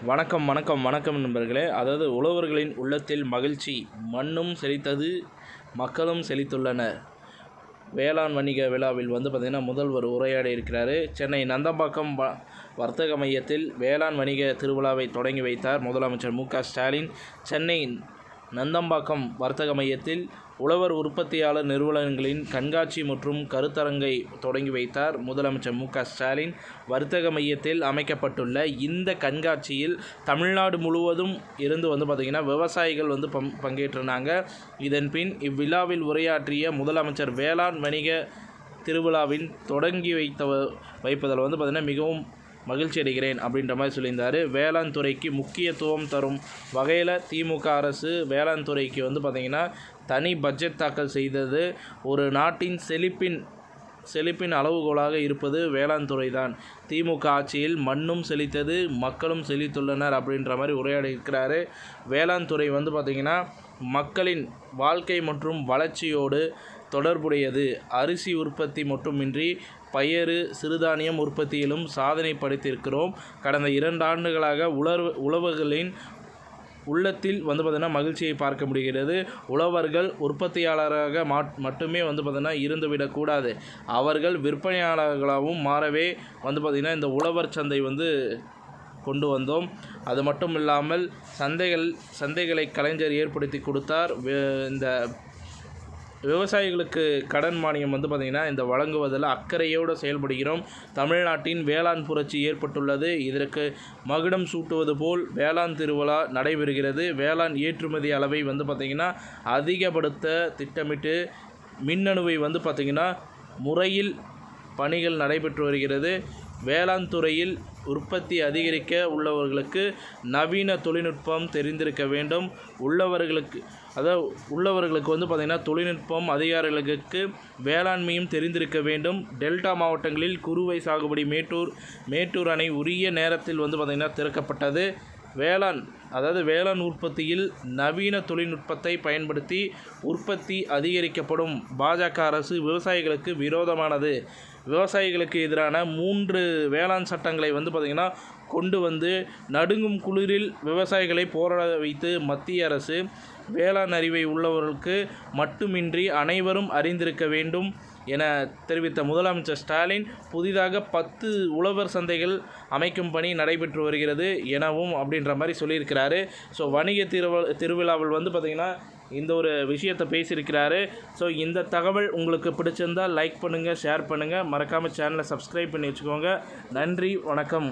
வணக்கம் வணக்கம் வணக்கம் நண்பர்களே. அதாவது உழவர்களின் உள்ளத்தில் மகிழ்ச்சி, மண்ணும் செழித்தது, மக்களும் செழித்துள்ளனர். வேளாண் வணிக விழாவில் பார்த்திங்கன்னா முதல்வர் உரையாடி இருக்கிறார். சென்னை நந்தம்பாக்கம் வர்த்தக மையத்தில் வேளாண் வணிக திருவிழாவை தொடங்கி வைத்தார் முதலமைச்சர் மு.க.ஸ்டாலின். சென்னை நந்தம்பாக்கம் வர்த்தக மையத்தில் உழவர் உற்பத்தியாளர் நிறுவனங்களின் கண்காட்சி மற்றும் கருத்தரங்கை தொடங்கி வைத்தார் முதலமைச்சர் மு.க.ஸ்டாலின். வர்த்தக மையத்தில் அமைக்கப்பட்டுள்ள இந்த கண்காட்சியில் தமிழ்நாடு முழுவதும் இருந்து பார்த்திங்கன்னா விவசாயிகள் பங்கேற்றினாங்க. இதன் பின் இவ்விழாவில் உரையாற்றிய முதலமைச்சர் வேளாண் வணிக திருவிழாவின் தொடங்கி வைப்பதில் பார்த்திங்கன்னா மிகவும் மகிழ்ச்சி அடைகிறேன் அப்படின்ற மாதிரி சொல்லியிருந்தார். வேளாண் துறைக்கு முக்கியத்துவம் தரும் வகையில் திமுக அரசு வேளாண் துறைக்கு பார்த்திங்கன்னா தனி பட்ஜெட் தாக்கல் செய்தது. ஒரு நாட்டின் செழிப்பின் அளவுகோலாக இருப்பது வேளாண் துறை தான். திமுக ஆட்சியில் மண்ணும் செழித்தது, மக்களும் செழித்துள்ளனர் அப்படின்ற மாதிரி உரையாடி இருக்கிறாரு. வேளாண் துறை பார்த்திங்கன்னா மக்களின் வாழ்க்கை மற்றும் வளர்ச்சியோடு தொடர்புடையது. அரிசி உற்பத்தி மட்டுமின்றி பயறு, சிறுதானியம் உற்பத்தியிலும் சாதனை படைத்திருக்கிறோம். கடந்த 2 ஆண்டுகளாக உழவர்களின் உள்ளத்தில் பார்த்திங்கன்னா மகிழ்ச்சியை பார்க்க முடிகிறது. உழவர்கள் உற்பத்தியாளராக மட்டுமே பார்த்திங்கன்னா இருந்துவிடக்கூடாது, அவர்கள் விற்பனையாளர்களாகவும் மாறவே பார்த்திங்கன்னா இந்த உழவர் சந்தை கொண்டு வந்தோம். அது மட்டும் இல்லாமல் சந்தைகளை கலைஞர் ஏற்படுத்தி கொடுத்தார். இந்த விவசாயிகளுக்கு கடன் மானியம் பார்த்திங்கன்னா இந்த வழங்குவதில் அக்கறையோடு செயல்படுகிறோம். தமிழ்நாட்டின் வேளாண் புரட்சி ஏற்பட்டுள்ளது. இதற்கு மகுடம் சூட்டுவது போல் வேளாண் திருவிழா நடைபெறுகிறது. வேளாண் ஏற்றுமதி அளவை பார்த்திங்கன்னா அதிகப்படுத்த திட்டமிட்டு மின்னணுவை பார்த்திங்கன்னா முறையில் பணிகள் நடைபெற்று வருகிறது. வேளாண் துறையில் உற்பத்தி அதிகரிக்க உள்ளவர்களுக்கு நவீன தொழில்நுட்பம் தெரிந்திருக்க வேண்டும். உள்ளவர்களுக்கு பார்த்திங்கன்னா தொழில்நுட்பம், அதிகாரிகளுக்கு வேளாண்மையும் தெரிந்திருக்க வேண்டும். டெல்டா மாவட்டங்களில் குறுவை சாகுபடி மேட்டூர் அணை உரிய நேரத்தில் பார்த்திங்கன்னா திறக்கப்பட்டது. வேளாண் உற்பத்தியில் நவீன தொழில்நுட்பத்தை பயன்படுத்தி உற்பத்தி அதிகரிக்கப்படும். பாஜக அரசு விவசாயிகளுக்கு விரோதமானது. விவசாயிகளுக்கு எதிரான 3 வேளாண் சட்டங்களை பார்த்திங்கன்னா கொண்டு நடுங்கும் குளிரில் விவசாயிகளை போராட வைத்து மத்திய அரசு வேளாண் அறிவை உள்ளவர்களுக்கு மட்டுமின்றி அனைவரும் அறிந்திருக்க வேண்டும் என தெரிவித்த முதலமைச்சர் ஸ்டாலின், புதிதாக 10 உழவர் சந்தைகள் அமைக்கும் பணி நடைபெற்று வருகிறது எனவும் அப்படின்ற மாதிரி சொல்லியிருக்கிறாரு. ஸோ வணிக திருவிழாவில் பார்த்திங்கன்னா இந்த ஒரு விஷயத்தை பேசியிருக்கிறாரு. ஸோ இந்த தகவல் உங்களுக்கு பிடிச்சிருந்தால் லைக் பண்ணுங்கள், ஷேர் பண்ணுங்கள், மறக்காமல் சேனலை சப்ஸ்கிரைப் பண்ணி வச்சுக்கோங்க. நன்றி, வணக்கம்.